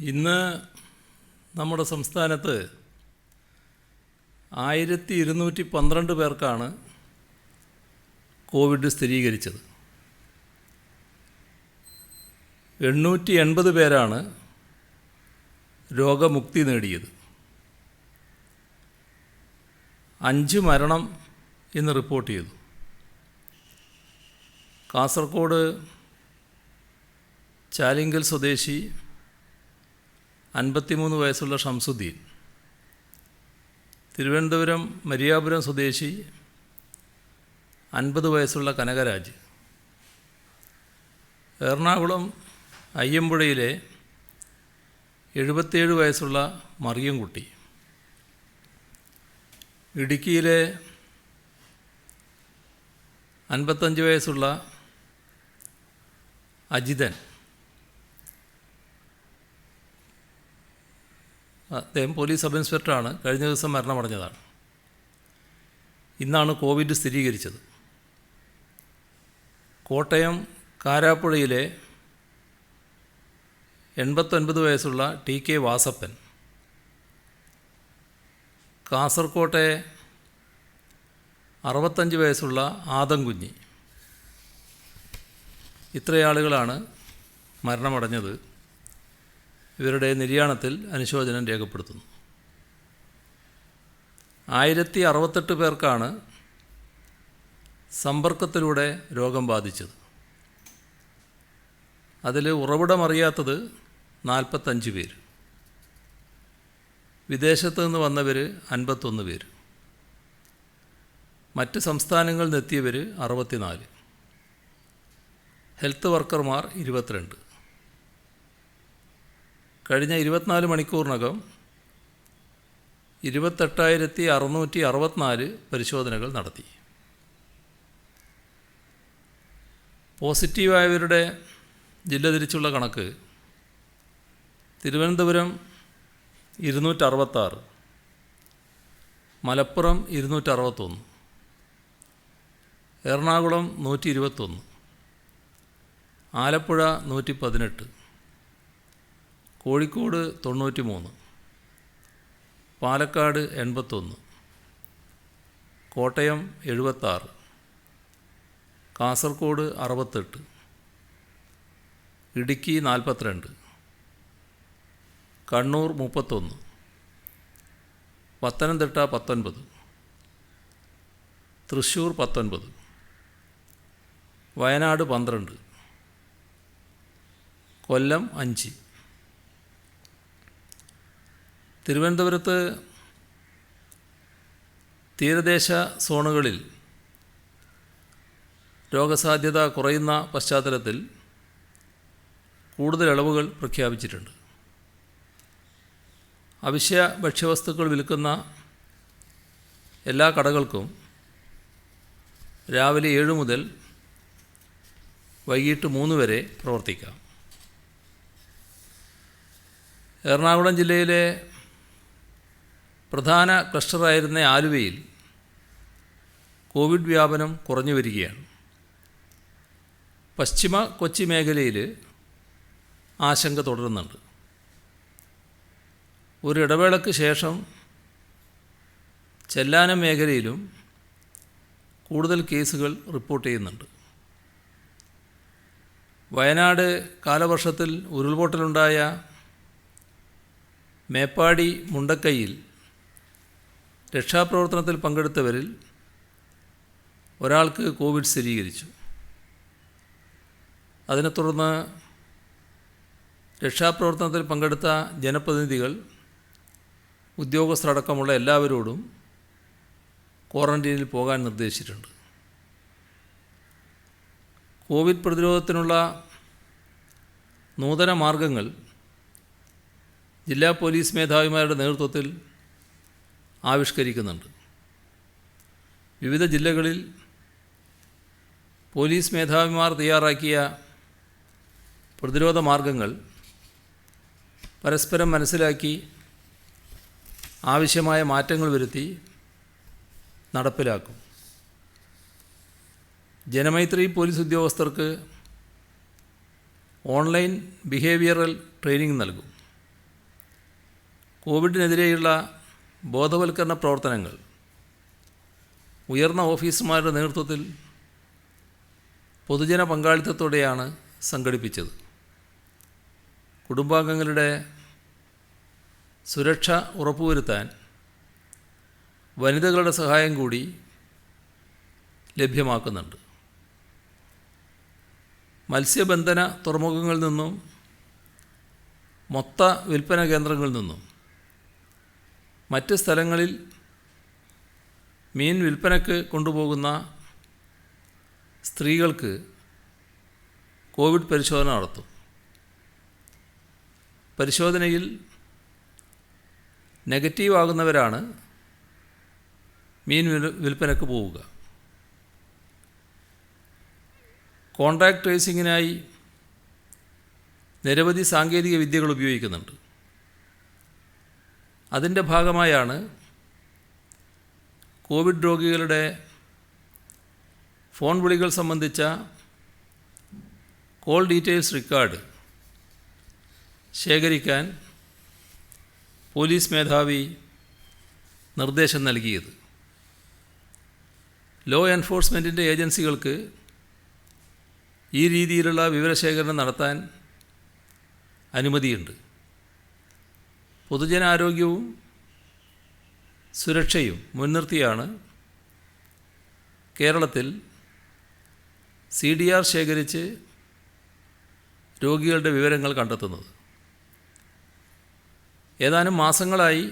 ഇന്ന് നമ്മുടെ സംസ്ഥാനത്ത് 1212 പേർക്കാണ് കോവിഡ് സ്ഥിരീകരിച്ചത്. 880 പേരാണ് രോഗമുക്തി നേടിയത്. 5 മരണം ഇന്ന് റിപ്പോർട്ട് ചെയ്തു. കാസർഗോഡ് ചാലിങ്കൽ സ്വദേശി 53 വയസ്സുള്ള ഷംസുദ്ദീൻ, തിരുവനന്തപുരം മരിയാപുരം സ്വദേശി 50 വയസ്സുള്ള കനകരാജ്, എറണാകുളം അയ്യമ്പുഴയിലെ 77 വയസ്സുള്ള മറിയംകുട്ടി, ഇടുക്കിയിലെ 55 വയസ്സുള്ള അജിതൻ, അദ്ദേഹം പോലീസ് സബ് ഇൻസ്പെക്ടറാണ്, കഴിഞ്ഞ ദിവസം മരണമടഞ്ഞതാണ്. ഇന്നാണ് കോവിഡ് സ്ഥിരീകരിച്ചത്. കോട്ടയം കാരാപ്പുഴയിലെ 89 വയസ്സുള്ള ടി കെ വാസപ്പൻ, കാസർകോട്ടെ 65 വയസ്സുള്ള ആദംകുഞ്ഞി, ഇത്രയാളുകളാണ് മരണമടഞ്ഞത്. ഇവരുടെ നിര്യാണത്തിൽ അനുശോചനം രേഖപ്പെടുത്തുന്നു. 1068 പേർക്കാണ് സമ്പർക്കത്തിലൂടെ രോഗം ബാധിച്ചത്. അതിൽ ഉറവിടമറിയാത്തത് 45 പേര്, വിദേശത്ത് നിന്ന് വന്നവർ 51 പേര്, മറ്റ് സംസ്ഥാനങ്ങളിൽ നിന്നെത്തിയവർ 64, ഹെൽത്ത് വർക്കർമാർ 22. കഴിഞ്ഞ 24 മണിക്കൂറിനകം 28,664 പരിശോധനകൾ നടത്തി. പോസിറ്റീവായവരുടെ ജില്ല തിരിച്ചുള്ള കണക്ക്: തിരുവനന്തപുരം 266, മലപ്പുറം 261, എറണാകുളം 121, ആലപ്പുഴ 118, കോഴിക്കോട് 93, പാലക്കാട് 81, കോട്ടയം 76, കാസർഗോഡ് 68, ഇടുക്കി 42, കണ്ണൂർ 31, പത്തനംതിട്ട 19, തൃശ്ശൂർ 19, വയനാട് 12, കൊല്ലം 5. തിരുവനന്തപുരത്ത് തീരദേശ സോണുകളിൽ രോഗസാധ്യത കുറയുന്ന പശ്ചാത്തലത്തിൽ കൂടുതൽ ഇളവുകൾ പ്രഖ്യാപിച്ചിട്ടുണ്ട്. അവശ്യ ഭക്ഷ്യവസ്തുക്കൾ വിൽക്കുന്ന എല്ലാ കടകൾക്കും രാവിലെ 7 മുതൽ വൈകിട്ട് 3 വരെ പ്രവർത്തിക്കാം. എറണാകുളം ജില്ലയിലെ പ്രധാന ക്ലസ്റ്ററായിരുന്ന ആലുവയിൽ കോവിഡ് വ്യാപനം കുറഞ്ഞു വരികയാണ്. പശ്ചിമ കൊച്ചി മേഖലയിൽ ആശങ്ക തുടരുന്നുണ്ട്. ഒരു ഇടവേളയ്ക്ക് ശേഷം ചെല്ലാനം മേഖലയിലും കൂടുതൽ കേസുകൾ റിപ്പോർട്ട് ചെയ്യുന്നുണ്ട്. വയനാട് കാലവർഷത്തിൽ ഉരുൾപൊട്ടലുണ്ടായ മേപ്പാടി മുണ്ടക്കൈയിൽ രക്ഷാപ്രവർത്തനത്തിൽ പങ്കെടുത്തവരിൽ ഒരാൾക്ക് കോവിഡ് സ്ഥിരീകരിച്ചു. അതിനെ തുടർന്ന് രക്ഷാപ്രവർത്തനത്തിൽ പങ്കെടുത്ത ജനപ്രതിനിധികൾ, ഉദ്യോഗസ്ഥരടക്കമുള്ള എല്ലാവരോടും ക്വാറന്റീനിൽ പോകാൻ നിർദ്ദേശിച്ചിട്ടുണ്ട്. കോവിഡ് പ്രതിരോധത്തിനുള്ള നൂതന മാർഗങ്ങൾ ജില്ലാ പോലീസ് മേധാവിമാരുടെ നേതൃത്വത്തിൽ ആവിഷ്കരിക്കുന്നുണ്ട്. വിവിധ ജില്ലകളിൽ പോലീസ് മേധാവിമാർ തയ്യാറാക്കിയ പ്രതിരോധ മാർഗങ്ങൾ പരസ്പരം മനസ്സിലാക്കി ആവശ്യമായ മാറ്റങ്ങൾ വരുത്തി നടപ്പിലാക്കും. ജനമൈത്രി പോലീസ് ഉദ്യോഗസ്ഥർക്ക് ഓൺലൈൻ ബിഹേവിയറൽ ട്രെയിനിങ് നൽകും. കോവിഡിനെതിരെയുള്ള ബോധവൽക്കരണ പ്രവർത്തനങ്ങൾ ഉയർന്ന ഓഫീസർമാരുടെ നേതൃത്വത്തിൽ പൊതുജന പങ്കാളിത്തത്തോടെയാണ് സംഘടിപ്പിച്ചത്. കുടുംബാംഗങ്ങളുടെ സുരക്ഷ ഉറപ്പുവരുത്താൻ വനിതകളുടെ സഹായം കൂടി ലഭ്യമാക്കുന്നുണ്ട്. മത്സ്യബന്ധന തുറമുഖങ്ങളിൽ നിന്നും മൊത്ത വിൽപ്പന കേന്ദ്രങ്ങളിൽ നിന്നും മറ്റ് സ്ഥലങ്ങളിൽ മീൻ വിൽപ്പനയ്ക്ക് കൊണ്ടുപോകുന്ന സ്ത്രീകൾക്ക് കോവിഡ് പരിശോധന നടത്തും. പരിശോധനയിൽ നെഗറ്റീവ് ആകുന്നവരാണ് മീൻ വിൽപ്പനയ്ക്ക് പോവുക. കോൺടാക്റ്റ് ട്രേസിങ്ങിനായി നിരവധി സാങ്കേതിക വിദ്യകൾ ഉപയോഗിക്കുന്നുണ്ട്. അതിൻ്റെ ഭാഗമായാണ് കോവിഡ് രോഗികളുടെ ഫോൺ വിളികൾ സംബന്ധിച്ച കോൾ ഡീറ്റെയിൽസ് റെക്കോർഡ് ശേഖരിക്കാൻ പോലീസ് മേധാവി നിർദ്ദേശം നൽകിയത്. ലോ എൻഫോഴ്സ്മെൻറ്റിൻ്റെ ഏജൻസികൾക്ക് ഈ രീതിയിലുള്ള വിവരശേഖരണം നടത്താൻ അനുമതിയുണ്ട്. പൊതുജനാരോഗ്യവും സുരക്ഷയും മുൻനിർത്തിയാണ് കേരളത്തിൽ CDR ശേഖരിച്ച് രോഗികളുടെ വിവരങ്ങൾ കണ്ടെത്തുന്നത്. ഏതാനും മാസങ്ങളായി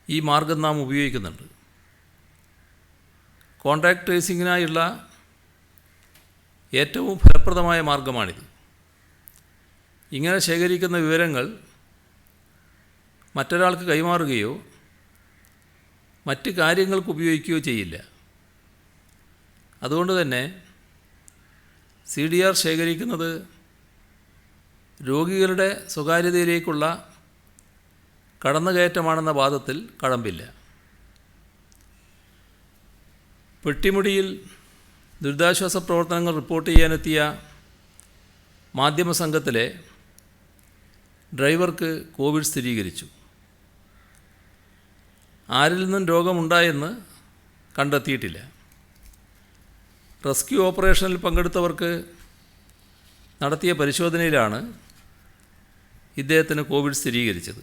ഈ മാർഗം നാം ഉപയോഗിക്കുന്നുണ്ട്. കോൺടാക്റ്റ് ട്രേസിങ്ങിനായുള്ള ഏറ്റവും ഫലപ്രദമായ മാർഗമാണിത്. ഇങ്ങനെ ശേഖരിക്കുന്ന വിവരങ്ങൾ മറ്റൊരാൾക്ക് കൈമാറുകയോ മറ്റ് കാര്യങ്ങൾക്ക് ഉപയോഗിക്കുകയോ ചെയ്യില്ല. അതുകൊണ്ട് തന്നെ CDR ശേഖരിക്കുന്നത് രോഗികളുടെ സ്വകാര്യതയിലേക്കുള്ള കടന്നുകയറ്റമാണെന്ന വാദത്തിൽ കഴമ്പില്ല. പെട്ടിമുടിയിൽ ദുരിതാശ്വാസ പ്രവർത്തനങ്ങൾ റിപ്പോർട്ട് ചെയ്യാനെത്തിയ മാധ്യമസംഘത്തിലെ ഡ്രൈവർക്ക് കോവിഡ് സ്ഥിരീകരിച്ചു. ആരിൽ നിന്നും രോഗമുണ്ടായെന്ന് കണ്ടെത്തിയിട്ടില്ല. റെസ്ക്യൂ ഓപ്പറേഷനിൽ പങ്കെടുത്തവർക്ക് നടത്തിയ പരിശോധനയിലാണ് ഇദ്ദേഹത്തിന് കോവിഡ് സ്ഥിരീകരിച്ചത്.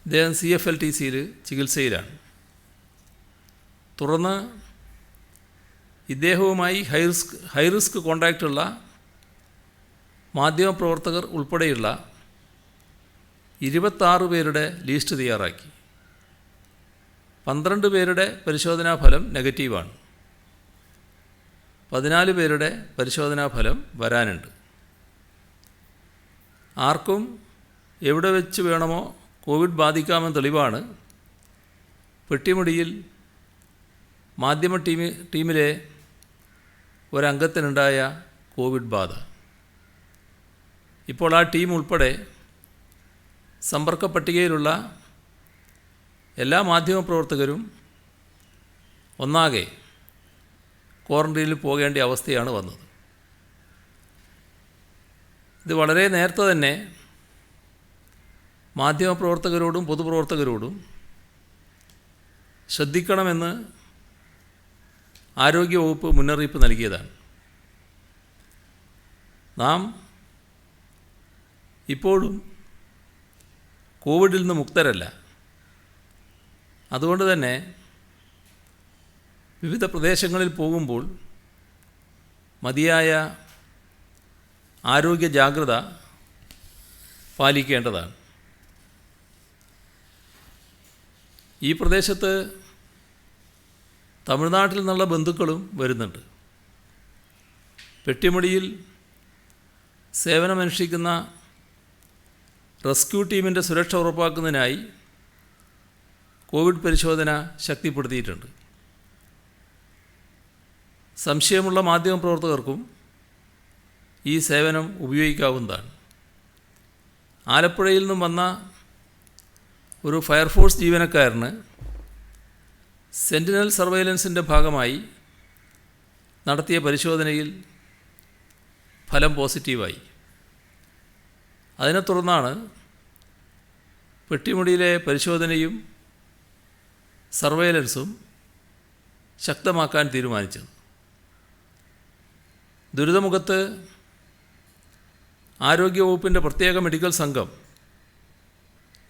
ഇദ്ദേഹം CFLTCയിൽ ചികിത്സയിലാണ്. തുടർന്ന് ഇദ്ദേഹവുമായി ഹൈ റിസ്ക് കോണ്ടാക്റ്റുള്ള മാധ്യമപ്രവർത്തകർ ഉൾപ്പെടെയുള്ള 26 പേരുടെ ലിസ്റ്റ് തയ്യാറാക്കി. 12 പേരുടെ പരിശോധനാ ഫലം നെഗറ്റീവാണ്. 14 പേരുടെ പരിശോധനാ ഫലം വരാനുണ്ട്. ആർക്കും എവിടെ വെച്ച് വേണമോ കോവിഡ് ബാധിക്കാമെന്ന തെളിവാണ് പെട്ടിമുടിയിൽ മാധ്യമ ടീമിലെ ഒരംഗത്തിനുണ്ടായ കോവിഡ് ബാധ. ഇപ്പോൾ ആ ടീം ഉൾപ്പെടെ സമ്പർക്ക പട്ടികയിലുള്ള എല്ലാ മാധ്യമപ്രവർത്തകരും ഒന്നാകെ ക്വാറന്റൈനിൽ പോകേണ്ട അവസ്ഥയാണ് വന്നത്. ഇത് വളരെ നേരത്തെ തന്നെ മാധ്യമപ്രവർത്തകരോടും പൊതുപ്രവർത്തകരോടും ശ്രദ്ധിക്കണമെന്ന് ആരോഗ്യവകുപ്പ് മുന്നറിയിപ്പ് നൽകിയതാണ്. നാം ഇപ്പോഴും കോവിഡിൽ നിന്ന് മുക്തരല്ല. അതുകൊണ്ട് തന്നെ വിവിധ പ്രദേശങ്ങളിൽ പോകുമ്പോൾ മതിയായ ആരോഗ്യ ജാഗ്രത പാലിക്കേണ്ടതാണ്. ഈ പ്രദേശത്ത് തമിഴ്നാട്ടിൽ നിന്നുള്ള ബന്ധുക്കളും വരുന്നുണ്ട്. പെട്ടിമുടിയിൽ സേവനമനുഷ്ഠിക്കുന്ന റെസ്ക്യൂ ടീമിൻ്റെ സുരക്ഷ ഉറപ്പാക്കുന്നതിനായി കോവിഡ് പരിശോധന ശക്തിപ്പെടുത്തിയിട്ടുണ്ട്. സംശയമുള്ള മാധ്യമപ്രവർത്തകർക്കും ഈ സേവനം ഉപയോഗിക്കാവുന്നതാണ്. ആലപ്പുഴയിൽ നിന്നും വന്ന ഒരു ഫയർഫോഴ്സ് ജീവനക്കാരന് സെൻറ്റിനൽ സർവൈലൻസിൻ്റെ ഭാഗമായി നടത്തിയ പരിശോധനയിൽ ഫലം പോസിറ്റീവായി. അതിനെ തുടർന്നാണ് പെട്ടിമുടിയിലെ പരിശോധനയും സർവൈലൻസും ശക്തമാക്കാൻ തീരുമാനിച്ചത്. ദുരിതമുഖത്ത് ആരോഗ്യവകുപ്പിൻ്റെ പ്രത്യേക മെഡിക്കൽ സംഘം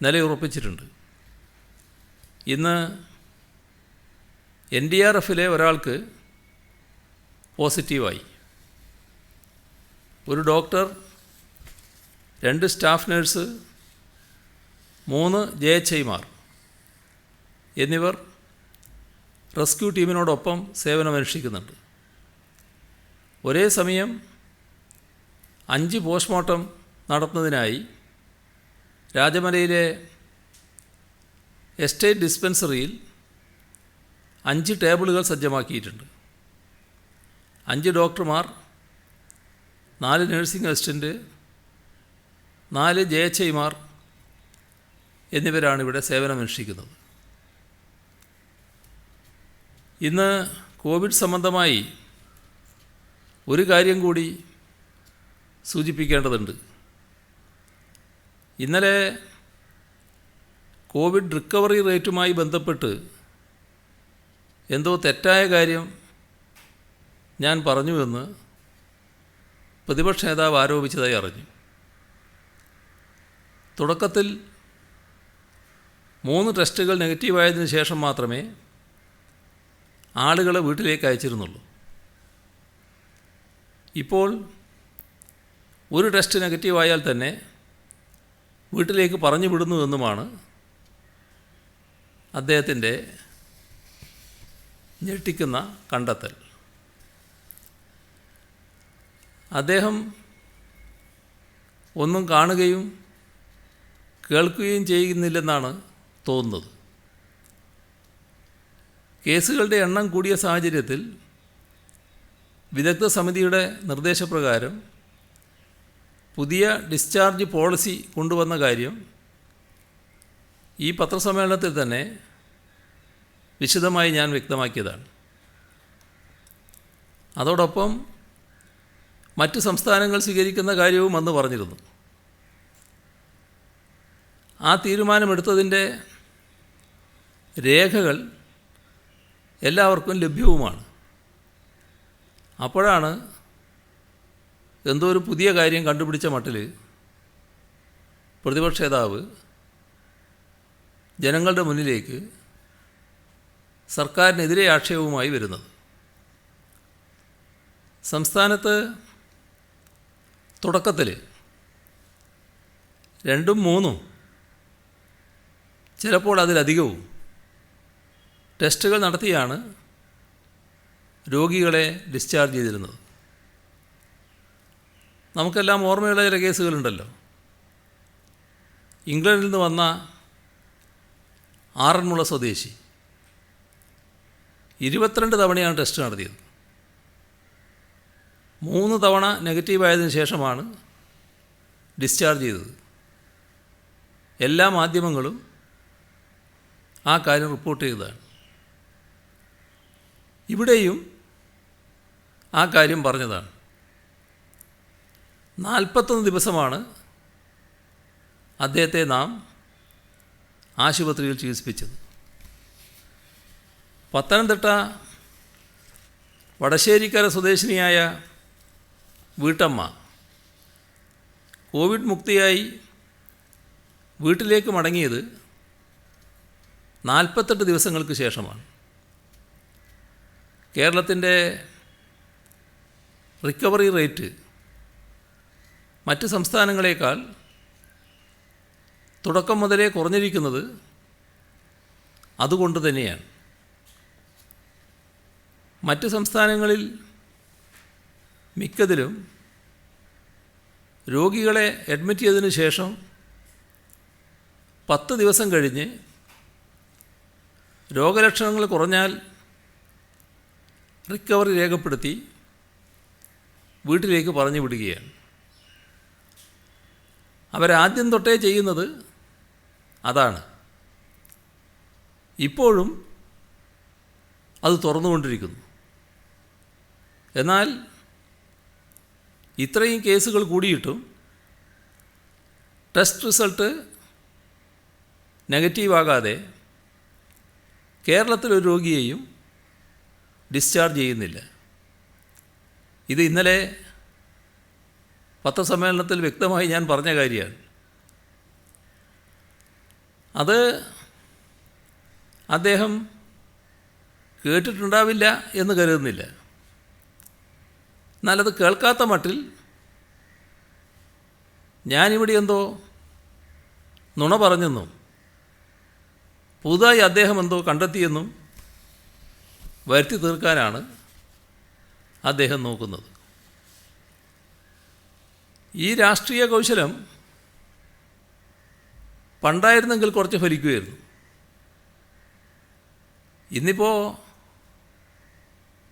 നിലയുറപ്പിച്ചിട്ടുണ്ട്. ഇന്ന് NDRFലെ ഒരാൾക്ക് പോസിറ്റീവായി. ഒരു ഡോക്ടർ, 2 സ്റ്റാഫ് നഴ്സ്, 3 JHIമാർ എന്നിവർ റെസ്ക്യൂ ടീമിനോടൊപ്പം സേവനമനുഷ്ഠിക്കുന്നുണ്ട്. ഒരേ സമയം 5 പോസ്റ്റ്മോർട്ടം നടത്തുന്നതിനായി രാജമലയിലെ എസ്റ്റേറ്റ് ഡിസ്പെൻസറിയിൽ 5 ടേബിളുകൾ സജ്ജമാക്കിയിട്ടുണ്ട്. 5 ഡോക്ടർമാർ, 4 നഴ്സിംഗ് അസിസ്റ്റൻ്റ്, 4 JHIമാർ എന്നിവരാണ് ഇവിടെ സേവനമനുഷ്ഠിക്കുന്നത്. ഇന്ന് കോവിഡ് സംബന്ധമായി ഒരു കാര്യം കൂടി സൂചിപ്പിക്കേണ്ടതുണ്ട്. ഇന്നലെ കോവിഡ് റിക്കവറി റേറ്റുമായി ബന്ധപ്പെട്ട് എന്തോ തെറ്റായ കാര്യം ഞാൻ പറഞ്ഞുവെന്ന് പ്രതിപക്ഷ നേതാവ് ആരോപിച്ചതായി അറിഞ്ഞു. തുടക്കത്തിൽ 3 ടെസ്റ്റുകൾ നെഗറ്റീവായതിനു ശേഷം മാത്രമേ ആളുകളെ വീട്ടിലേക്ക് അയച്ചിരുന്നുള്ളൂ. ഇപ്പോൾ ഒരു ടെസ്റ്റ് നെഗറ്റീവായാൽ തന്നെ വീട്ടിലേക്ക് പറഞ്ഞു വിടുന്നുവെന്നുമാണ് അദ്ദേഹത്തിൻ്റെ ഞെട്ടിക്കുന്ന കണ്ടെത്തൽ. അദ്ദേഹം ഒന്നും കാണുകയും കേൾക്കുകയും ചെയ്യുന്നില്ലെന്നാണ് തോന്നുന്നത്. കേസുകളുടെ എണ്ണം കൂടിയ സാഹചര്യത്തിൽ വിദഗ്ധ സമിതിയുടെ നിർദ്ദേശപ്രകാരം പുതിയ ഡിസ്ചാർജ് പോളിസി കൊണ്ടുവന്ന കാര്യം ഈ പത്രസമ്മേളനത്തിൽ തന്നെ വിശദമായി ഞാൻ വ്യക്തമാക്കിയതാണ്. അതോടൊപ്പം മറ്റ് സംസ്ഥാനങ്ങൾ സ്വീകരിക്കുന്ന കാര്യവും അന്ന് പറഞ്ഞിരുന്നു. ആ തീരുമാനമെടുത്തതിൻ്റെ രേഖകൾ എല്ലാവർക്കും ലഭ്യവുമാണ്. അപ്പോഴാണ് എന്തോ ഒരു പുതിയ കാര്യം കണ്ടുപിടിച്ച മട്ടിൽ പ്രതിപക്ഷ നേതാവ് ജനങ്ങളുടെ മുന്നിലേക്ക് സർക്കാരിനെതിരെ ആക്ഷേപവുമായി വരുന്നത്. സംസ്ഥാനത്ത് തുടക്കത്തിൽ 2ഉം 3ഉം ചിലപ്പോൾ അതിലധികവും ടെസ്റ്റുകൾ നടത്തിയാണ് രോഗികളെ ഡിസ്ചാർജ് ചെയ്തിരുന്നത്. നമുക്കെല്ലാം ഓർമ്മയുള്ള ചില കേസുകളുണ്ടല്ലോ. ഇംഗ്ലണ്ടിൽ നിന്ന് വന്ന ആറന്മുള സ്വദേശി 22 തവണയാണ് ടെസ്റ്റ് നടത്തിയത്. 3 തവണ നെഗറ്റീവായതിനു ശേഷമാണ് ഡിസ്ചാർജ് ചെയ്തത്. എല്ലാ മാധ്യമങ്ങളും ആ കാര്യം റിപ്പോർട്ട് ചെയ്തതാണ്. ഇവിടെയും ആ കാര്യം പറഞ്ഞതാണ്. 41 ദിവസമാണ് അദ്ദേഹത്തെ നാം ആശുപത്രിയിൽ ചികിത്സിപ്പിച്ചത്. പത്തനംതിട്ട വടശ്ശേരിക്കര സ്വദേശിനിയായ വീട്ടമ്മ കോവിഡ് മുക്തിയായി വീട്ടിലേക്ക് മടങ്ങിയത് 48 ദിവസങ്ങൾക്ക് ശേഷമാണ്. കേരളത്തിൻ്റെ റിക്കവറി റേറ്റ് മറ്റ് സംസ്ഥാനങ്ങളേക്കാൾ തുടക്കം മുതലേ കുറഞ്ഞിരിക്കുന്നത് അതുകൊണ്ട് തന്നെയാണ്. മറ്റ് സംസ്ഥാനങ്ങളിൽ മിക്കതിലും രോഗികളെ അഡ്മിറ്റ് ചെയ്തതിനു ശേഷം 10 ദിവസം കഴിഞ്ഞ് രോഗലക്ഷണങ്ങൾ കുറഞ്ഞാൽ റിക്കവറി രേഖപ്പെടുത്തി വീട്ടിലേക്ക് പറഞ്ഞു വിടുകയാണ്. അവരാദ്യം തൊട്ടേ ചെയ്യുന്നത് അതാണ്. ഇപ്പോഴും അത് തുറന്നുകൊണ്ടിരിക്കുന്നു. എന്നാൽ ഇത്രയും കേസുകൾ കൂടിയിട്ടും ടെസ്റ്റ് റിസൾട്ട് നെഗറ്റീവാകാതെ കേരളത്തിലൊരു രോഗിയെയും ഡിസ്ചാർജ് ചെയ്യുന്നില്ല. ഇത് ഇന്നലെ പത്രസമ്മേളനത്തിൽ വ്യക്തമായി ഞാൻ പറഞ്ഞ കാര്യമാണ്. അത് അദ്ദേഹം കേട്ടിട്ടുണ്ടാവില്ല എന്ന് കരുതുന്നില്ല. എന്നാലത് കേൾക്കാത്ത മട്ടിൽ ഞാനിവിടെ എന്തോ നുണ പറഞ്ഞെന്നും പുതുതായി അദ്ദേഹം എന്തോ കണ്ടെത്തിയെന്നും വരുത്തി തീർക്കാനാണ് അദ്ദേഹം നോക്കുന്നത്. ഈ രാഷ്ട്രീയ കൗശലം പണ്ടായിരുന്നെങ്കിൽ കുറച്ച് ഫലിക്കുമായിരുന്നു. ഇന്നിപ്പോൾ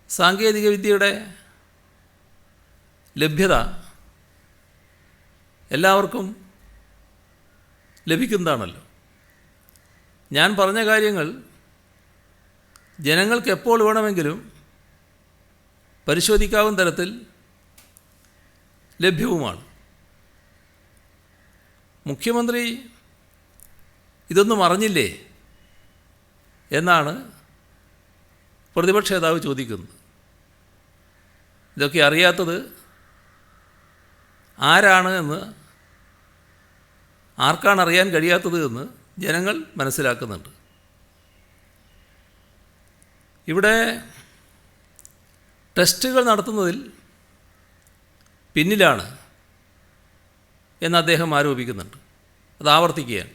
സാങ്കേതികവിദ്യയുടെ ലഭ്യത എല്ലാവർക്കും ലഭിക്കുന്നതാണല്ലോ. ഞാൻ പറഞ്ഞ കാര്യങ്ങൾ ജനങ്ങൾക്ക് എപ്പോൾ വേണമെങ്കിലും പരിശോധിക്കാവുന്ന തരത്തിൽ ലഭ്യവുമാണ്. മുഖ്യമന്ത്രി ഇതൊന്നും അറിഞ്ഞില്ലേ എന്നാണ് പ്രതിപക്ഷ നേതാവ് ചോദിക്കുന്നത്. ഇതൊക്കെ അറിയാത്തത് ആരാണ് എന്ന്, ആർക്കാണ് അറിയാൻ കഴിയാത്തത് എന്ന് ജനങ്ങൾ മനസ്സിലാക്കുന്നുണ്ട്. ഇവിടെ ടെസ്റ്റുകൾ നടത്തുന്നതിൽ പിന്നിലാണ് എന്ന് അദ്ദേഹം ആരോപിക്കുന്നുണ്ട്. അത് ആവർത്തിക്കുകയാണ്.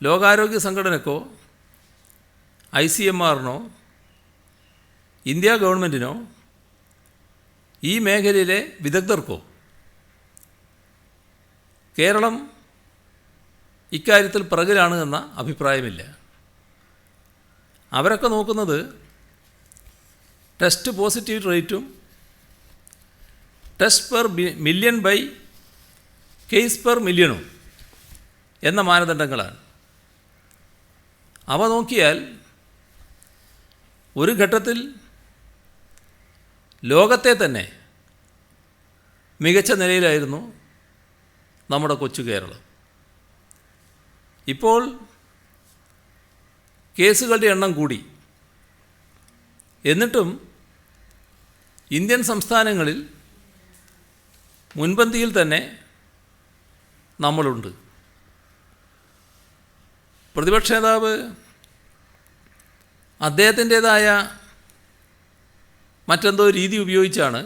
ലോകാരോഗ്യ സംഘടനക്കോ ICMR-നോ ഇന്ത്യ ഗവൺമെൻറ്റിനോ ഈ മേഖലയിലെ വിദഗ്ധർക്കോ കേരളം ഇക്കാര്യത്തിൽ പിറകിലാണ് എന്ന അഭിപ്രായമില്ല. അവരൊക്കെ നോക്കുന്നത് ടെസ്റ്റ് പോസിറ്റിവിറ്റി റേറ്റും test per million by case per മില്യണും എന്ന മാനദണ്ഡങ്ങളാണ്. അവ നോക്കിയാൽ ഒരു ഘട്ടത്തിൽ ലോകത്തെ തന്നെ മികച്ച നിലയിലായിരുന്നു നമ്മുടെ കൊച്ചു കേരളം. ഇപ്പോൾ കേസുകളുടെ എണ്ണം കൂടി. എന്നിട്ടും ഇന്ത്യൻ സംസ്ഥാനങ്ങളിൽ മുൻപന്തിയിൽ തന്നെ നമ്മളുണ്ട്. പ്രതിപക്ഷ നേതാവ് അദ്ദേഹത്തിൻ്റേതായ മറ്റെന്തോ രീതി ഉപയോഗിച്ചാണ്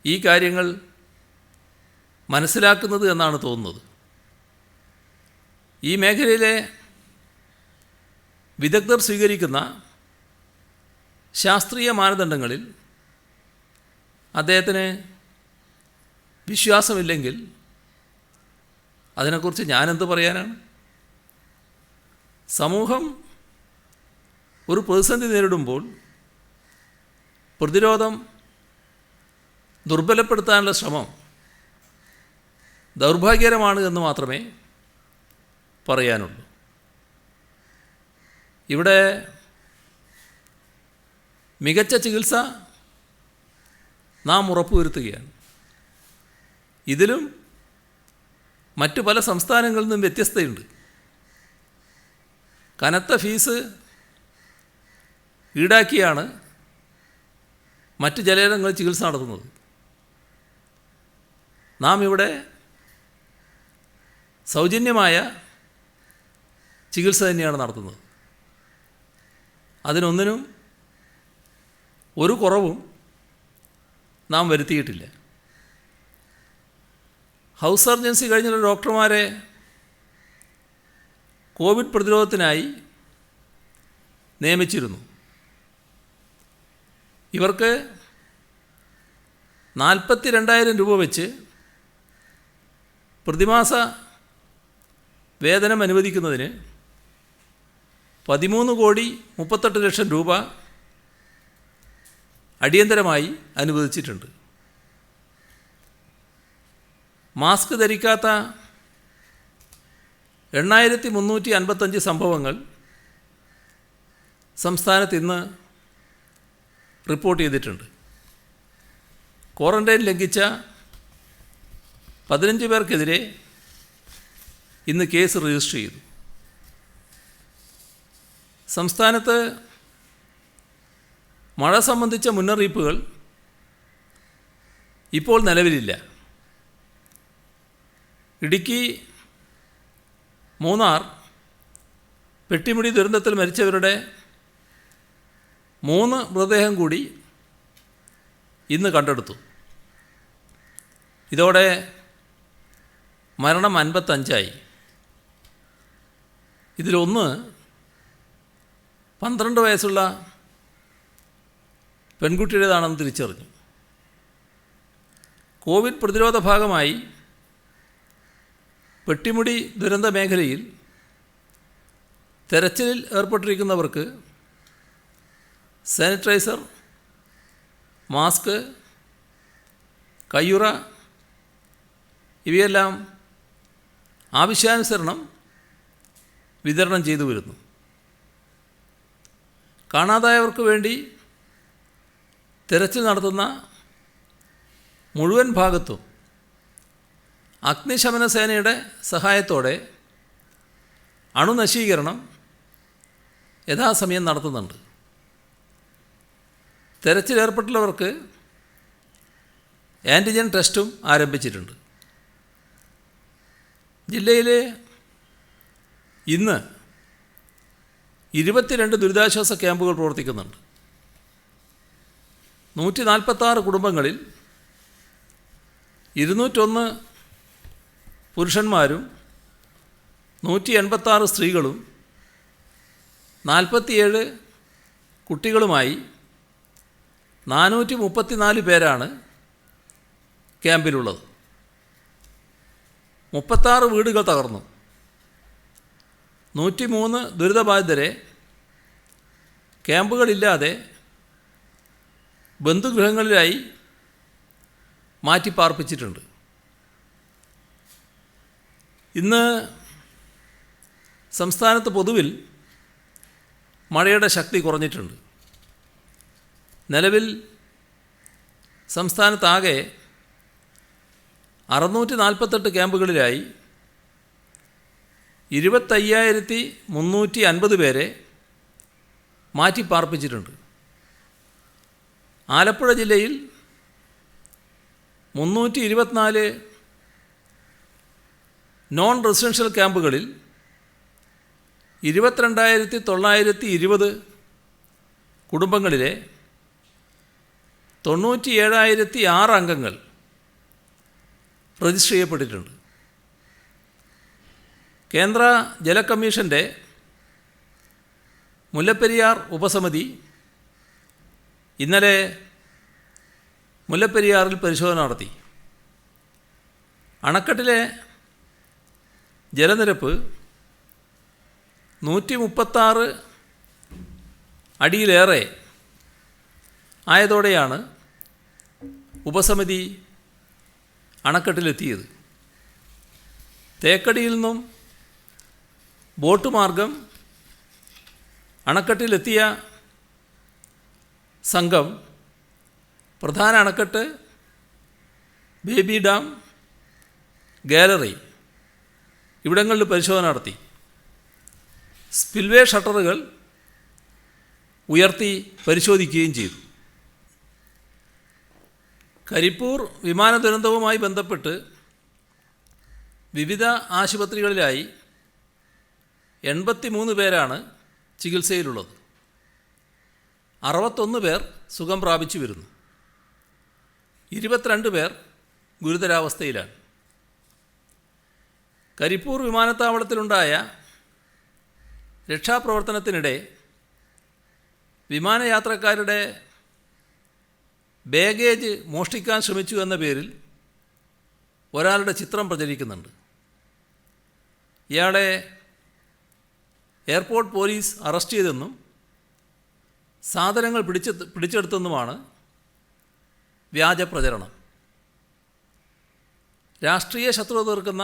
ഈ കാര്യങ്ങൾ മനസ്സിലാക്കുന്നത് എന്നാണ് തോന്നുന്നത്. ഈ മേഖലയിലെ വിദഗ്ധർ സ്വീകരിക്കുന്ന ശാസ്ത്രീയ മാനദണ്ഡങ്ങളിൽ അദ്ദേഹത്തിന് വിശ്വാസമില്ലെങ്കിൽ അതിനെക്കുറിച്ച് ഞാനെന്ത് പറയാനാണ്? സമൂഹം ഒരു പ്രതിസന്ധി നേരിടുമ്പോൾ പ്രതിരോധം ദുർബലപ്പെടുത്താനുള്ള ശ്രമം ദൗർഭാഗ്യകരമാണ് എന്ന് മാത്രമേ പറയാനുള്ളൂ. ഇവിടെ മികച്ച ചികിത്സ നാം ഉറപ്പുവരുത്തുകയാണ്. ഇതിലും മറ്റു പല സംസ്ഥാനങ്ങളിൽ നിന്നും വ്യത്യസ്തതയുണ്ട്. കനത്ത ഫീസ് ഈടാക്കിയാണ് മറ്റ് ചിലയിടങ്ങളിൽ ചികിത്സ നടത്തുന്നത്. നാം ഇവിടെ സൗജന്യമായ ചികിത്സ തന്നെയാണ് നടത്തുന്നത്. അതിനൊന്നിനും ഒരു കുറവും നാം വരുത്തിയിട്ടില്ല. ഹൗസ് സർജൻസി കഴിഞ്ഞുള്ള ഡോക്ടർമാരെ കോവിഡ് പ്രതിരോധത്തിനായി നിയമിച്ചിരുന്നു. ഇവർക്ക് 42,000 രൂപ വെച്ച് പ്രതിമാസ വേതനം അനുവദിക്കുന്നതിന് 13,38,00,000 രൂപ അടിയന്തരമായി അനുവദിച്ചിട്ടുണ്ട്. മാസ്ക് ധരിക്കാത്ത 8,355 സംഭവങ്ങൾ സംസ്ഥാനത്ത് ഇന്ന് റിപ്പോർട്ട് ചെയ്തിട്ടുണ്ട്. ക്വാറന്റൈൻ ലംഘിച്ച 15 പേർക്കെതിരെ ഇന്ന് കേസ് രജിസ്റ്റർ ചെയ്തു. സംസ്ഥാനത്ത് മഴ സംബന്ധിച്ച മുന്നറിയിപ്പുകൾ ഇപ്പോൾ നിലവിലില്ല. ഇടുക്കി, മൂന്നാർ പെട്ടിമുടി ദുരന്തത്തിൽ മരിച്ചവരുടെ 3 മൃതദേഹം കൂടി ഇന്ന് കണ്ടെടുത്തു. ഇതോടെ മരണം 55ആയി. ഇതിലൊന്ന് 12 വയസ്സുള്ള പെൺകുട്ടിയുടേതാണെന്ന് തിരിച്ചറിഞ്ഞു. കോവിഡ് പ്രതിരോധ ഭാഗമായി പെട്ടിമുടി ദുരന്ത മേഖലയിൽ തെരച്ചിലിൽ ഏർപ്പെട്ടിരിക്കുന്നവർക്ക് സാനിറ്റൈസർ, മാസ്ക്, കയ്യുറ ഇവയെല്ലാം ആവശ്യാനുസരണം വിതരണം ചെയ്തു വരുന്നു. കാണാതായവർക്ക് വേണ്ടി തെരച്ചിൽ നടത്തുന്ന മുഴുവൻ ഭാഗത്തും അഗ്നിശമന സേനയുടെ സഹായത്തോടെ അണുനശീകരണം യഥാസമയം നടത്തുന്നുണ്ട്. തെരച്ചിലേർപ്പെട്ടുള്ളവർക്ക് ആൻറ്റിജൻ ടെസ്റ്റും ആരംഭിച്ചിട്ടുണ്ട്. ജില്ലയിൽ ഇന്ന് 22 ദുരിതാശ്വാസ ക്യാമ്പുകൾ പ്രവർത്തിക്കുന്നുണ്ട്. 146 കുടുംബങ്ങളിൽ 201 പുരുഷന്മാരും 186 സ്ത്രീകളും 47 കുട്ടികളുമായി 434 പേരാണ് ക്യാമ്പിലുള്ളത്. 36 വീടുകൾ തകർന്നു. 103 ദുരിതബാധിതരെ ക്യാമ്പുകളില്ലാതെ ബന്ധുഗൃഹങ്ങളിലായി മാറ്റിപ്പാർപ്പിച്ചിട്ടുണ്ട്. ഇന്ന് സംസ്ഥാനത്ത് പൊതുവിൽ മഴയുടെ ശക്തി കുറഞ്ഞിട്ടുണ്ട്. നിലവിൽ സംസ്ഥാനത്താകെ 648 ക്യാമ്പുകളിലായി 25,350 പേരെ മാറ്റിപ്പാർപ്പിച്ചിട്ടുണ്ട്. ആലപ്പുഴ ജില്ലയിൽ 324 നോൺ റെസിഡൻഷ്യൽ ക്യാമ്പുകളിൽ 22,920 കുടുംബങ്ങളിലെ 97,006 അംഗങ്ങൾ രജിസ്റ്റർ ചെയ്യപ്പെട്ടിട്ടുണ്ട്. കേന്ദ്ര ജല കമ്മീഷൻ്റെ മുല്ലപ്പെരിയാർ ഉപസമിതി ഇന്നലെ മുല്ലപ്പെരിയാറിൽ പരിശോധന നടത്തി. അണക്കെട്ടിലെ ജലനിരപ്പ് 136 അടിയിലേറെ ആയതോടെയാണ് ഉപസമിതി അണക്കെട്ടിലെത്തിയത്. തേക്കടിയിൽ നിന്നും ബോട്ട് മാർഗം അണക്കെട്ടിലെത്തിയ സംഘം പ്രധാന അണക്കെട്ട്, ബേബി ഡാം, ഗാലറി ഇവിടങ്ങളിൽ പരിശോധന നടത്തി. സ്പിൽവേ ഷട്ടറുകൾ ഉയർത്തി പരിശോധിക്കുകയും ചെയ്തു. കരിപ്പൂർ വിമാന ദുരന്തവുമായി ബന്ധപ്പെട്ട് വിവിധ ആശുപത്രികളിലായി 83 പേരാണ് ചികിത്സയിലുള്ളത്. 61 പേർ സുഖം പ്രാപിച്ചു വരുന്നു. 22 പേർ ഗുരുതരാവസ്ഥയിലാണ്. കരിപ്പൂർ വിമാനത്താവളത്തിലുണ്ടായ രക്ഷാപ്രവർത്തനത്തിനിടെ വിമാനയാത്രക്കാരുടെ ബാഗേജ് മോഷ്ടിക്കാൻ ശ്രമിച്ചു എന്ന പേരിൽ ഒരാളുടെ ചിത്രം പ്രചരിക്കുന്നുണ്ട്. ഇയാളെ എയർപോർട്ട് പോലീസ് അറസ്റ്റ് ചെയ്തെന്നും സാധനങ്ങൾ പിടിച്ചെടുത്തെന്നുമാണ് വ്യാജ പ്രചരണം. രാഷ്ട്രീയ ശത്രുത തീർക്കുന്ന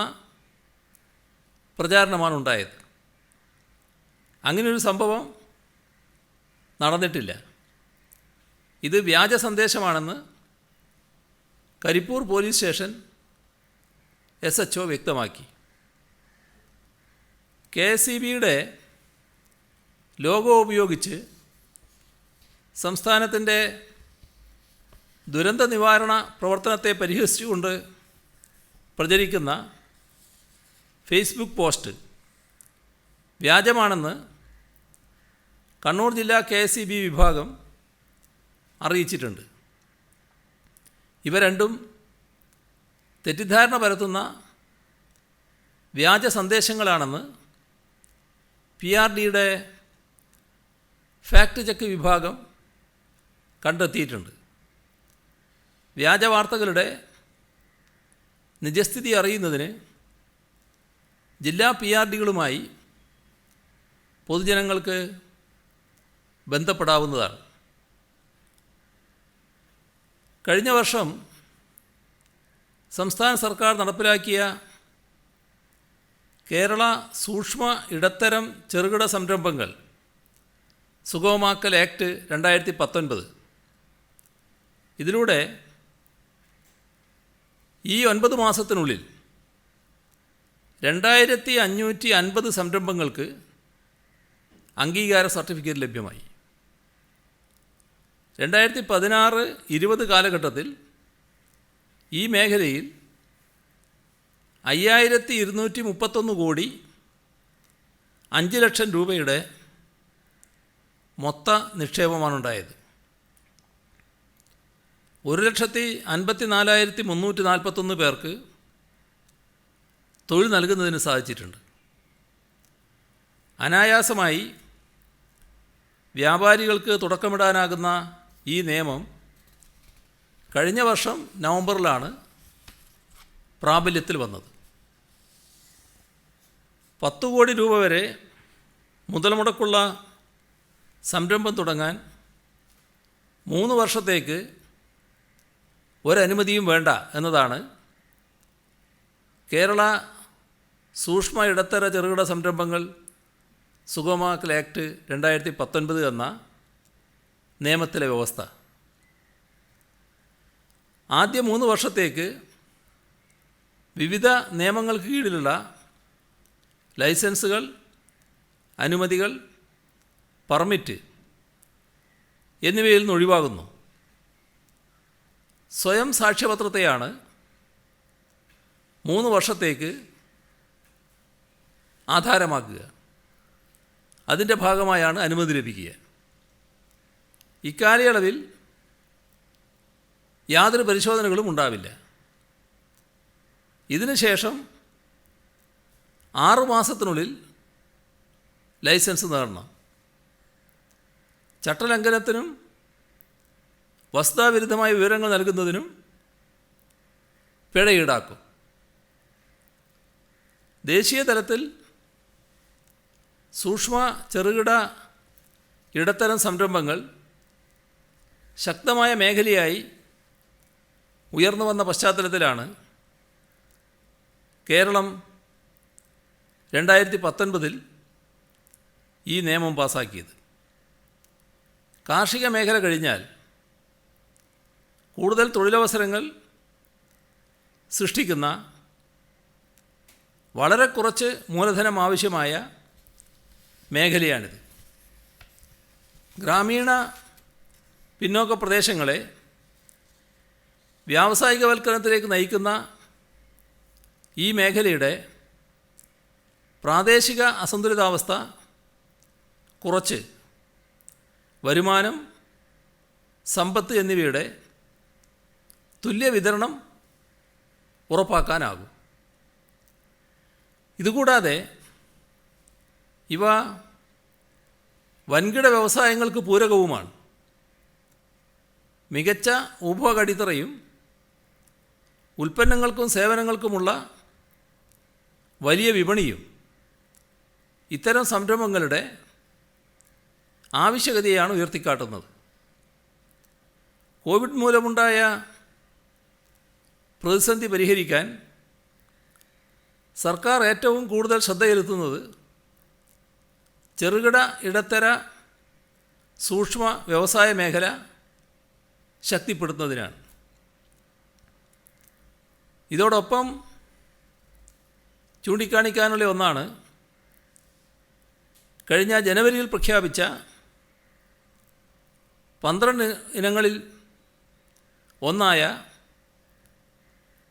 പ്രചാരണമാണ് ഉണ്ടായത്. അങ്ങനെയൊരു സംഭവം നടന്നിട്ടില്ല. ഇത് വ്യാജ സന്ദേശമാണെന്ന് കരിപ്പൂർ പോലീസ് സ്റ്റേഷൻ SHO വ്യക്തമാക്കി. KSEBയുടെ ലോഗോ ഉപയോഗിച്ച് സംസ്ഥാനത്തിൻ്റെ ദുരന്ത നിവാരണ പ്രവർത്തനത്തെ പരിഹസിച്ചുകൊണ്ട് പ്രചരിക്കുന്ന ഫേസ്ബുക്ക് പോസ്റ്റ് വ്യാജമാണെന്ന് കണ്ണൂർ ജില്ലാ KSEB വിഭാഗം അറിയിച്ചിട്ടുണ്ട്. ഇവ രണ്ടും തെറ്റിദ്ധാരണ പരത്തുന്ന വ്യാജ സന്ദേശങ്ങളാണെന്ന് PRDയുടെ ഫാക്ട് ചെക്ക് വിഭാഗം കണ്ടെത്തിയിട്ടുണ്ട്. വ്യാജ വാർത്തകളുടെ നിജസ്ഥിതി അറിയുന്നതിന് ജില്ലാ PRDകളുമായി പൊതുജനങ്ങൾക്ക് ബന്ധപ്പെടാവുന്നതാണ്. കഴിഞ്ഞ വർഷം സംസ്ഥാന സർക്കാർ നടപ്പിലാക്കിയ കേരള സൂക്ഷ്മ ഇടത്തരം ചെറുകിട സംരംഭങ്ങൾ സുഗമമാക്കൽ ആക്ട് 2019 ഇതിലൂടെ ഈ 9 മാസത്തിനുള്ളിൽ 2550 സംരംഭങ്ങൾക്ക് അംഗീകാര സർട്ടിഫിക്കറ്റ് ലഭ്യമായി. 2016-20 കാലഘട്ടത്തിൽ ഈ മേഖലയിൽ 5231 കോടി 5 ലക്ഷം രൂപയുടെ മൊത്ത നിക്ഷേപമാണുണ്ടായത്. 1,54,341 പേർക്ക് തൊഴിൽ നൽകുന്നതിന് സാധിച്ചിട്ടുണ്ട്. അനായാസമായി വ്യാപാരികൾക്ക് തുടക്കമിടാനാകുന്ന ഈ നിയമം കഴിഞ്ഞ വർഷം നവംബറിലാണ് പ്രാബല്യത്തിൽ വന്നത്. 10 കോടി രൂപ വരെ മുതൽ മുടക്കുള്ള സംരംഭം തുടങ്ങാൻ 3 വർഷത്തേക്ക് ഒരനുമതിയും വേണ്ട എന്നതാണ് കേരള സൂക്ഷ്മ ഇടത്തര ചെറുകിട സംരംഭങ്ങൾ സുഗമമാക്കൽ ആക്ട് 2019 എന്ന നിയമത്തിലെ വ്യവസ്ഥ. ആദ്യ 3 വർഷത്തേക്ക് വിവിധ നിയമങ്ങൾക്ക് കീഴിലുള്ള ലൈസൻസുകൾ, അനുമതികൾ, പെർമിറ്റ് എന്നിവയിൽ നിന്ന് ഒഴിവാകുന്നു. സ്വയം സാക്ഷ്യപത്രത്തെയാണ് 3 വർഷത്തേക്ക് ആധാരമാക്കുക. അതിൻ്റെ ഭാഗമായാണ് അനുമതി ലഭിക്കുക. ഇക്കാലയളവിൽ യാതൊരു പരിശോധനകളും ഉണ്ടാവില്ല. ഇതിനുശേഷം 6 മാസത്തിനുള്ളിൽ ലൈസൻസ് നേടണം. ചട്ടലംഘനത്തിനും വസ്തുതാവിരുദ്ധമായ വിവരങ്ങൾ നൽകുന്നതിനും പിഴ ഈടാക്കും. ദേശീയ തലത്തിൽ സൂക്ഷ്മ ചെറുകിട ഇടത്തരം സംരംഭങ്ങൾ ശക്തമായ മേഖലയായി ഉയർന്നു വന്ന പശ്ചാത്തലത്തിലാണ് കേരളം 2019 ഈ നിയമം പാസാക്കിയത്. കാർഷിക മേഖല കഴിഞ്ഞാൽ കൂടുതൽ തൊഴിലവസരങ്ങൾ സൃഷ്ടിക്കുന്ന വളരെ കുറച്ച് മൂലധനം ആവശ്യമായ മേഖലയാണിത്. ഗ്രാമീണ പിന്നോക്ക പ്രദേശങ്ങളെ വ്യാവസായികവൽക്കരണത്തിലേക്ക് നയിക്കുന്ന ഈ മേഖലയുടെ പ്രാദേശിക അസന്തുലിതാവസ്ഥ കുറച്ച് വരുമാനം, സമ്പത്ത് എന്നിവയുടെ തുല്യ വിതരണം ഉറപ്പാക്കാനാകും. ഇതുകൂടാതെ ഇവ വൻകിട വ്യവസായങ്ങൾക്ക് പൂരകവുമാണ്. മികച്ച ഉപഭോഗ ഉൽപ്പന്നങ്ങൾക്കും സേവനങ്ങൾക്കുമുള്ള വലിയ വിപണിയും ഇത്തരം സംരംഭങ്ങളുടെ ആവശ്യകതയാണ് ഉയർത്തിക്കാട്ടുന്നത്. കോവിഡ് മൂലമുണ്ടായ പ്രതിസന്ധി പരിഹരിക്കാൻ സർക്കാർ ഏറ്റവും കൂടുതൽ ശ്രദ്ധ ചെലുത്തുന്നത് ചെറുകിട ഇടത്തര സൂക്ഷ്മ വ്യവസായ മേഖല ശക്തിപ്പെടുത്തുന്നതിനാണ്. ഇതോടൊപ്പം ചൂണ്ടിക്കാണിക്കാനുള്ള ഒന്നാണ് കഴിഞ്ഞ ജനുവരിയിൽ പ്രഖ്യാപിച്ച 12 ഇനങ്ങളിൽ ഒന്നായ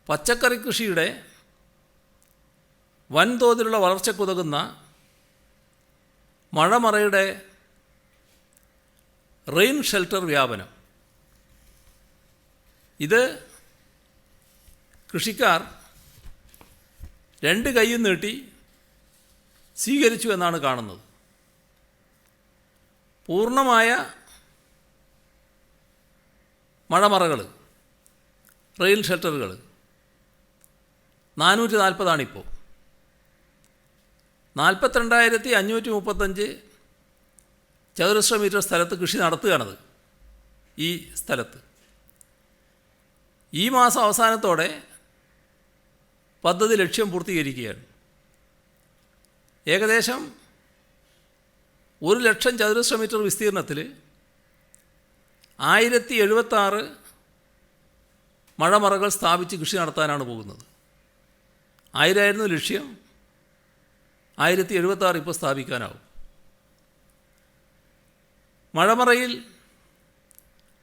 പച്ചക്കറി കൃഷിയുടെ വൻതോതിലുള്ള വളർച്ചയ്ക്കുതകുന്ന മഴമറയുടെ റെയിൻ ഷെൽട്ടർ വ്യാപനം, ഇത് കൃഷിക്കാർ 2 കൈയും നീട്ടി സ്വീകരിച്ചു എന്നാണ് കാണുന്നത്. പൂർണ്ണമായ മഴമറകൾ, റെയിൻ ഷെൽട്ടറുകൾ 440 42,535 ചതുരശ്ര മീറ്റർ സ്ഥലത്ത് കൃഷി നടത്തുകയാണത്. ഈ സ്ഥലത്ത് ഈ മാസം അവസാനത്തോടെ പദ്ധതി ലക്ഷ്യം പൂർത്തീകരിക്കുകയാണ്. ഏകദേശം 1,00,000 ചതുരശ്ര മീറ്റർ വിസ്തീർണത്തിൽ 1076 മഴമറകൾ സ്ഥാപിച്ച് കൃഷി നടത്താനാണ് പോകുന്നത്. 1000 ലക്ഷ്യം, 1076 ഇപ്പോൾ സ്ഥാപിക്കാനാവും. മഴമറയിൽ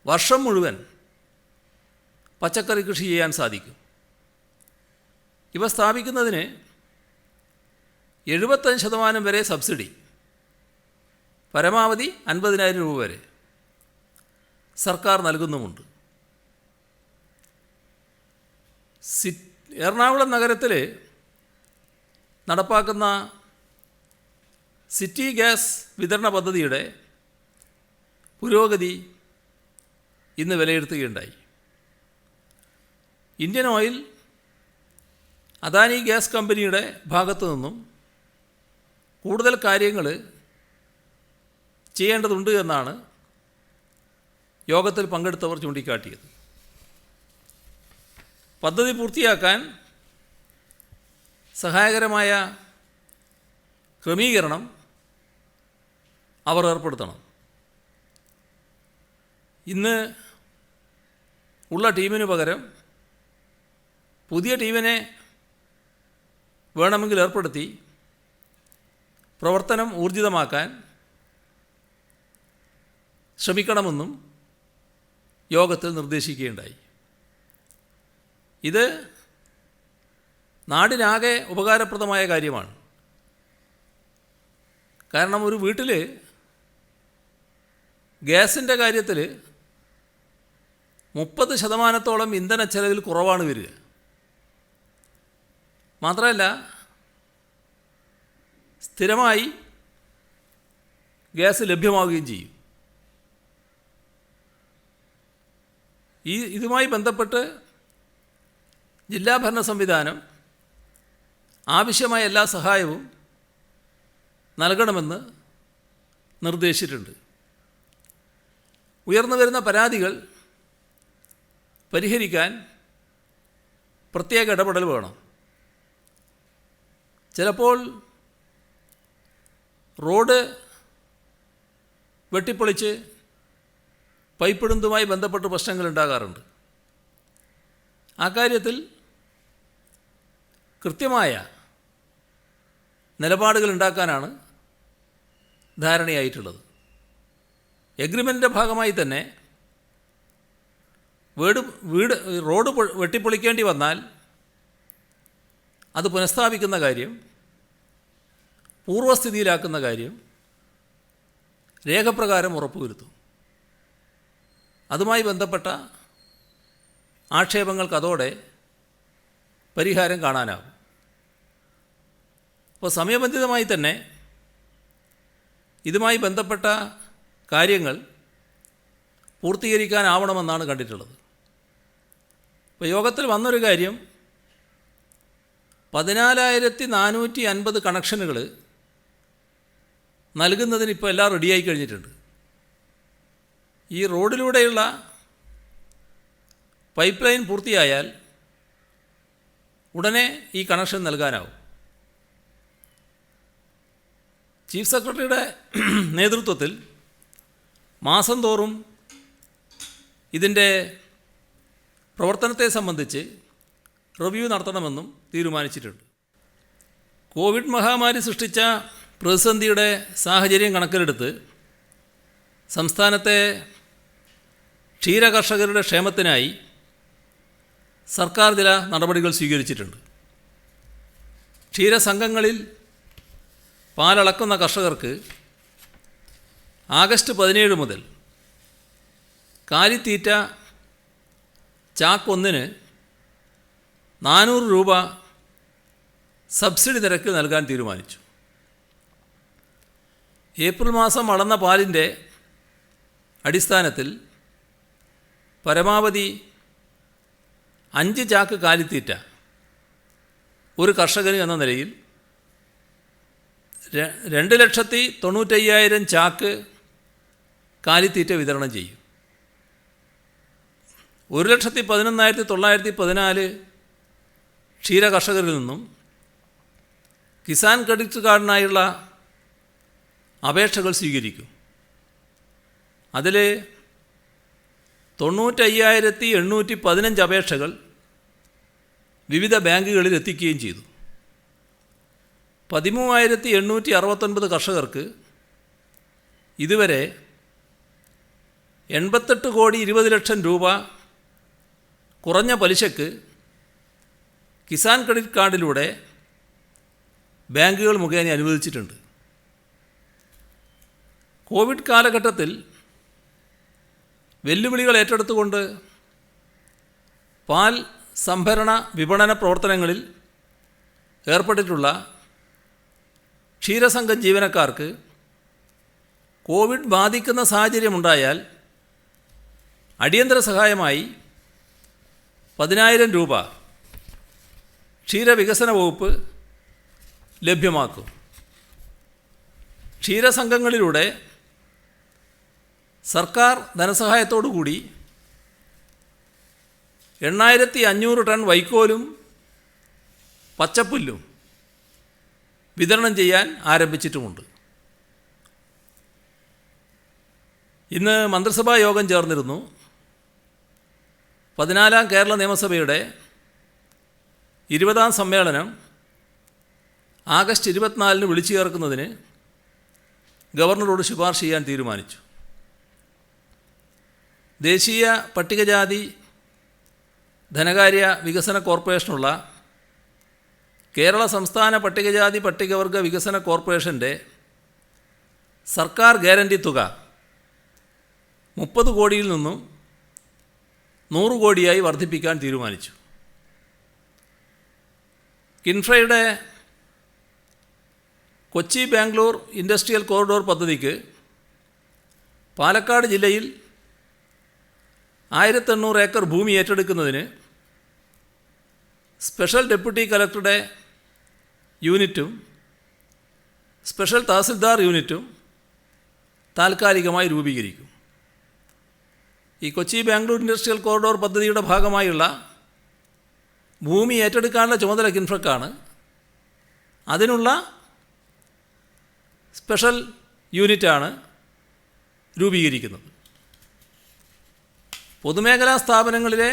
വർഷം മുഴുവൻ പച്ചക്കറി കൃഷി ചെയ്യാൻ സാധിക്കും. ഇവ സ്ഥാപിക്കുന്നതിന് 75% വരെ സബ്സിഡി, പരമാവധി 50,000 രൂപ വരെ സർക്കാർ നൽകുന്നുമുണ്ട്. എറണാകുളം നഗരത്തിൽ നടപ്പാക്കുന്ന സിറ്റി ഗ്യാസ് വിതരണ പദ്ധതിയുടെ പുരോഗതി ഇന്ന് വിലയിരുത്തുകയുണ്ടായി. ഇന്ത്യൻ ഓയിൽ, അദാനി ഗ്യാസ് കമ്പനിയുടെ ഭാഗത്തു നിന്നും കൂടുതൽ കാര്യങ്ങൾ ചെയ്യേണ്ടതുണ്ട് എന്നാണ് യോഗത്തിൽ പങ്കെടുത്തവർ ചൂണ്ടിക്കാട്ടിയത്. പദ്ധതി പൂർത്തിയാക്കാൻ സഹായകരമായ ക്രമീകരണം അവർ ഏർപ്പെടുത്തണം. ഇന്ന് ഉള്ള ടീമിന് പകരം പുതിയ ടീമിനെ വേണമെങ്കിൽ ഏർപ്പെടുത്തി പ്രവർത്തനം ഊർജിതമാക്കാൻ ശ്രമിക്കണമെന്നും യോഗത്തിൽ നിർദ്ദേശിക്കുകയുണ്ടായി. ഇത് നാടിനാകെ ഉപകാരപ്രദമായ കാര്യമാണ്. കാരണം ഒരു വീട്ടിൽ ഗ്യാസിൻ്റെ കാര്യത്തിൽ 30% ഇന്ധന ചെലവിൽ കുറവാണ് വരിക. മാത്രമല്ല, സ്ഥിരമായി ഗ്യാസ് ലഭ്യമാവുകയും ചെയ്യും. ഇതുമായി ബന്ധപ്പെട്ട് ജില്ലാ ഭരണ സംവിധാനം ആവശ്യമായ എല്ലാ സഹായവും നൽകണമെന്ന് നിർദ്ദേശിച്ചിട്ടുണ്ട്. ഉയർന്നു വരുന്ന പരാതികൾ പരിഹരിക്കാൻ പ്രത്യേക ഇടപെടൽ വേണം. ചിലപ്പോൾ റോഡ് വെട്ടിപ്പൊളിച്ച് പൈപ്പിടുന്നതുമായി ബന്ധപ്പെട്ട് പ്രശ്നങ്ങൾ ഉണ്ടാകാറുണ്ട്. ആ കാര്യത്തിൽ കൃത്യമായ നിലപാടുകൾ ഉണ്ടാക്കാനാണ് ധാരണയായിട്ടുള്ളത്. എഗ്രിമെൻറ്റിൻ്റെ ഭാഗമായി തന്നെ റോഡ് വെട്ടിപ്പൊളിക്കേണ്ടി വന്നാൽ അത് പുനഃസ്ഥാപിക്കുന്ന കാര്യം, പൂർവ്വസ്ഥിതിയിലാക്കുന്ന കാര്യം രേഖപ്രകാരം ഉറപ്പുവരുത്തും. അതുമായി ബന്ധപ്പെട്ട ആക്ഷേപങ്ങൾക്ക് അതോടെ പരിഹാരം കാണാനാകും. അപ്പോൾ സമയബന്ധിതമായി തന്നെ ഇതുമായി ബന്ധപ്പെട്ട കാര്യങ്ങൾ പൂർത്തീകരിക്കാനാവണമെന്നാണ് കണ്ടിട്ടുള്ളത്. ഇപ്പോൾ യോഗത്തിൽ വന്നൊരു കാര്യം, 14,450 കണക്ഷനുകൾ നൽകുന്നതിന് ഇപ്പോൾ എല്ലാം റെഡിയായി കഴിഞ്ഞിട്ടുണ്ട്. ഈ റോഡിലൂടെയുള്ള പൈപ്പ് ലൈൻ പൂർത്തിയായാൽ ഉടനെ ഈ കണക്ഷൻ നൽകാനാവും. ചീഫ് സെക്രട്ടറിയുടെ നേതൃത്വത്തിൽ മാസം തോറും ഇതിൻ്റെ പ്രവർത്തനത്തെ സംബന്ധിച്ച് റിവ്യൂ നടത്തണമെന്നും തീരുമാനിച്ചിട്ടുണ്ട്. കോവിഡ് മഹാമാരി സൃഷ്ടിച്ച പ്രതിസന്ധിയുടെ സാഹചര്യം കണക്കിലെടുത്ത് സംസ്ഥാനത്തെ ക്ഷീരകർഷകരുടെ ക്ഷേമത്തിനായി സർക്കാർ ചില നടപടികൾ സ്വീകരിച്ചിട്ടുണ്ട്. ക്ഷീരസംഘങ്ങളിൽ പാലളക്കുന്ന കർഷകർക്ക് ആഗസ്റ്റ് 17 മുതൽ കാലിത്തീറ്റ ചാക്കൊന്നിന് 400 രൂപ സബ്സിഡി നിരക്കിൽ നൽകാൻ തീരുമാനിച്ചു. ഏപ്രിൽ മാസം അളന്ന പാലിൻ്റെ അടിസ്ഥാനത്തിൽ പരമാവധി 5 ചാക്ക് കാലിത്തീറ്റ ഒരു കർഷകന് എന്ന നിലയിൽ 2,95,000 ചാക്ക് കാലിത്തീറ്റ വിതരണം ചെയ്യും. 1,11,914 ക്ഷീരകർഷകരിൽ നിന്നും കിസാൻ ക്രെഡിറ്റ് കാർഡിനായുള്ള അപേക്ഷകൾ സ്വീകരിക്കും. അതിൽ 95,815 അപേക്ഷകൾ വിവിധ ബാങ്കുകളിൽ എത്തിക്കുകയും ചെയ്തു. 13,869 കർഷകർക്ക് ഇതുവരെ 88,20,00,000 രൂപ കുറഞ്ഞ പലിശക്ക് കിസാൻ ക്രെഡിറ്റ് കാർഡിലൂടെ ബാങ്കുകൾ മുഖേന അനുവദിച്ചിട്ടുണ്ട്. കോവിഡ് കാലഘട്ടത്തിൽ വെല്ലുവിളികൾ ഏറ്റെടുത്തുകൊണ്ട് പാൽ സംഭരണ വിപണന പ്രവർത്തനങ്ങളിൽ ഏർപ്പെട്ടിട്ടുള്ള ക്ഷീരസംഘം ജീവനക്കാർക്ക് കോവിഡ് ബാധിക്കുന്ന സാഹചര്യമുണ്ടായാൽ അടിയന്തര സഹായമായി 10,000 രൂപ ക്ഷീരവികസന വകുപ്പ് ലഭ്യമാക്കും. ക്ഷീരസംഘങ്ങളിലൂടെ സർക്കാർ ധനസഹായത്തോടുകൂടി 8,500 ടൺ വൈക്കോലും പച്ചപ്പുല്ലും വിതരണം ചെയ്യാൻ ആരംഭിച്ചിട്ടുമുണ്ട്. ഇന്ന് മന്ത്രിസഭാ യോഗം ചേർന്നിരുന്നു. 14ാം കേരള നിയമസഭയുടെ 20ാം സമ്മേളനം ആഗസ്റ്റ് 24 വിളിച്ചു ചേർക്കുന്നതിന് ഗവർണറോട് ശുപാർശ ചെയ്യാൻ തീരുമാനിച്ചു. ദേശീയ പട്ടികജാതി ധനകാര്യ വികസന കോർപ്പറേഷനുള്ള കേരള സംസ്ഥാന പട്ടികജാതി പട്ടികവർഗ വികസന കോർപ്പറേഷൻ്റെ സർക്കാർ ഗ്യാരണ്ടി തുക 30 കോടിയിൽ നിന്നും 100 കോടിയായി വർദ്ധിപ്പിക്കാൻ തീരുമാനിച്ചു. കിൻഫ്രയുടെ കൊച്ചി ബാംഗ്ലൂർ ഇൻഡസ്ട്രിയൽ കോറിഡോർ പദ്ധതിക്ക് പാലക്കാട് ജില്ലയിൽ 1,800 ഏക്കർ ഭൂമി ഏറ്റെടുക്കുന്നതിന് സ്പെഷ്യൽ ഡെപ്യൂട്ടി കലക്ടറുടെ യൂണിറ്റും സ്പെഷ്യൽ തഹസിൽദാർ യൂണിറ്റും താൽക്കാലികമായി രൂപീകരിക്കും. ഈ കൊച്ചി ബാംഗ്ലൂർ ഇൻഡസ്ട്രിയൽ കോറിഡോർ പദ്ധതിയുടെ ഭാഗമായുള്ള ഭൂമി ഏറ്റെടുക്കാനുള്ള ചുമതല കിൻഫ്രക്കാണ്. അതിനുള്ള സ്പെഷ്യൽ യൂണിറ്റാണ് രൂപീകരിക്കുന്നത്. പൊതുമേഖലാ സ്ഥാപനങ്ങളിലെ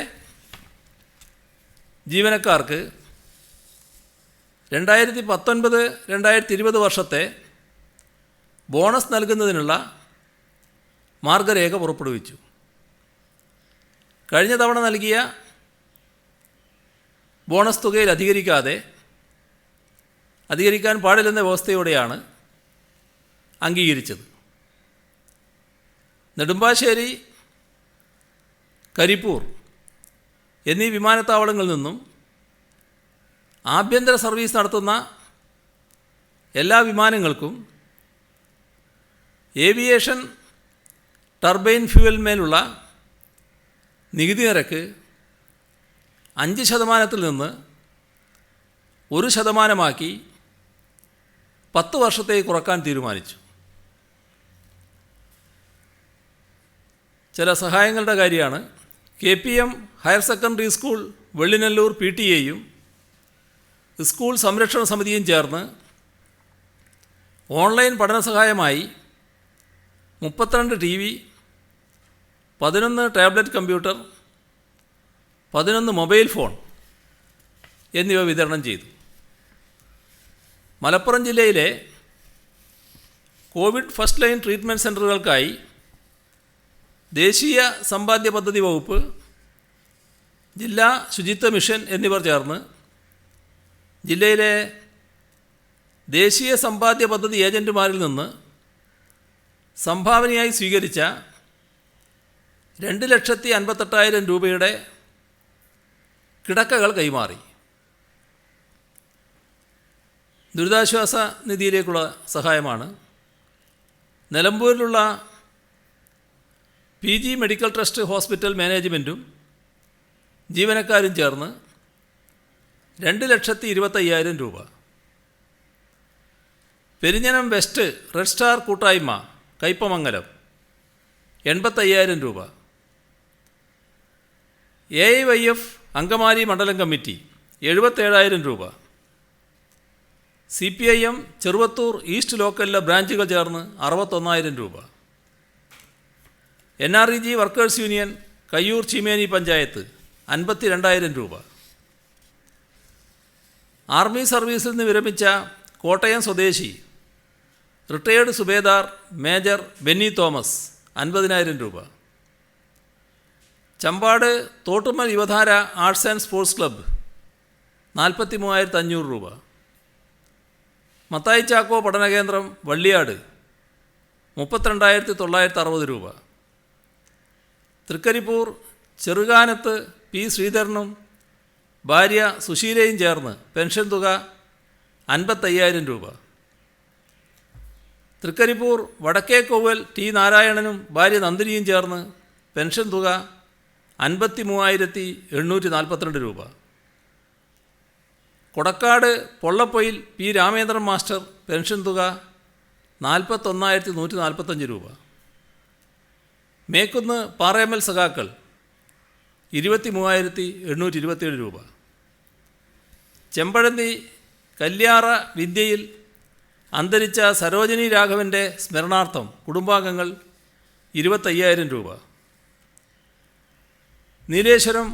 ജീവനക്കാർക്ക് 2019-2020 വർഷത്തെ ബോണസ് നൽകുന്നതിനുള്ള മാർഗരേഖ പുറപ്പെടുവിച്ചു. കഴിഞ്ഞ തവണ നൽകിയ ബോണസ് തുകയിൽ അധികരിക്കാൻ പാടില്ലെന്ന വ്യവസ്ഥയോടെയാണ് അംഗീകരിച്ചത്. നെടുമ്പാശ്ശേരി, കരിപ്പൂർ എന്നീ വിമാനത്താവളങ്ങളിൽ നിന്നും ആഭ്യന്തര സർവീസ് നടത്തുന്ന എല്ലാ വിമാനങ്ങൾക്കും ഏവിയേഷൻ ടർബൈൻ ഫ്യൂവലിന്മേലുള്ള നികുതി നിരക്ക് 5% നിന്ന് 1% 10 വർഷത്തേക്ക് കുറക്കാൻ തീരുമാനിച്ചു. ചില സഹായങ്ങളുടെ കാര്യമാണ്. KPM higher secondary school Vellinellur PTA-യും സ്കൂൾ സംരക്ഷണ സമിതിയും ചേർന്ന് ഓൺലൈൻ പഠന സഹായമായി 32 TV, 11 tablet computer, 11 mobile phone എന്നിവ വിതരണം ചെയ്തു. മലപ്പുറം ജില്ലയിലെ കോവിഡ് ഫസ്റ്റ് ലൈൻ ട്രീറ്റ്മെൻറ്റ് സെൻ്ററുകൾക്കായി ദേശീയ സമ്പാദ്യ പദ്ധതി വകുപ്പ്, ജില്ലാ ശുചിത്വ മിഷൻ എന്നിവർ ചേർന്ന് ജില്ലയിലെ ദേശീയ സമ്പാദ്യ പദ്ധതി ഏജൻറ്റുമാരിൽ നിന്ന് സംഭാവനയായി സ്വീകരിച്ച 2,58,000 രൂപയുടെ കിടക്കകൾ കൈമാറി. ദുരിതാശ്വാസ നിധിയിലേക്കുള്ള സഹായമാണ്. നിലമ്പൂരിലുള്ള PG മെഡിക്കൽ ട്രസ്റ്റ് ഹോസ്പിറ്റൽ മാനേജ്മെൻറ്റും ജീവനക്കാരും ചേർന്ന് 2,25,000 രൂപ. പെരിഞ്ഞനം വെസ്റ്റ് റെഡ് സ്റ്റാർ കൂട്ടായ്മ കയ്പമംഗലം 85,000 രൂപ. AIYF അങ്കമാലി മണ്ഡലം കമ്മിറ്റി 77,000 രൂപ. CPIM ചെറുവത്തൂർ ഈസ്റ്റ് ലോക്കലിലെ ബ്രാഞ്ചുകൾ ചേർന്ന് 61,000 രൂപ. NREG workers union Kayyur Cheemeni panchayat 52,000 രൂപ. ആർമി സർവീസിൽ നിന്ന് വിരമിച്ച കോട്ടയം സ്വദേശി റിട്ടയേർഡ് സുബേദാർ മേജർ ബെന്നി തോമസ് 50,000 രൂപ. Chambad Thottummal Yuvadhara arts and sports club 43,500 രൂപ. മത്തായി ചാക്കോ പഠനകേന്ദ്രം വള്ളിയാട് 32,960 രൂപ. തൃക്കരിപ്പൂർ ചെറുകാനത്ത് P. ശ്രീധരനും ഭാര്യ സുശീലയും ചേർന്ന് പെൻഷൻ തുക 55,000 രൂപ. തൃക്കരിപ്പൂർ വടക്കേക്കോവൽ T. നാരായണനും ഭാര്യ നന്ദിനിയും ചേർന്ന് പെൻഷൻ തുക 53,842 രൂപ. Kodakkad Pollappoyil P. Ramendran master pension തുക 41,145 രൂപ. മേക്കുന്ന് പാറയമ്മൽ സഖാക്കൾ 23,827 രൂപ. ചെമ്പഴന്തി കല്യാറ വിദ്യയിൽ അന്തരിച്ച സരോജിനി രാഘവൻ്റെ സ്മരണാർത്ഥം കുടുംബാംഗങ്ങൾ 25,000 രൂപ. നീലേശ്വരം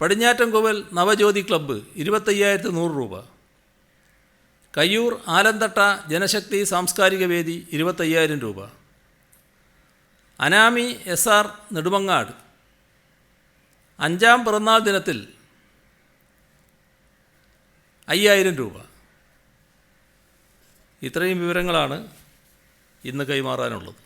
പടിഞ്ഞാറ്റൻകോവൽ നവജ്യോതി ക്ലബ്ബ് 25,100 രൂപ. കയ്യൂർ ആലന്തട്ട ജനശക്തി സാംസ്കാരിക വേദി 25,000 രൂപ. അനാമി SR നെടുമങ്ങാട് 5ാം പിറന്നാൾ ദിനത്തിൽ 5,000 രൂപ. ഇത്രയും വിവരങ്ങളാണ് ഇന്ന് കൈമാറാനുള്ളത്.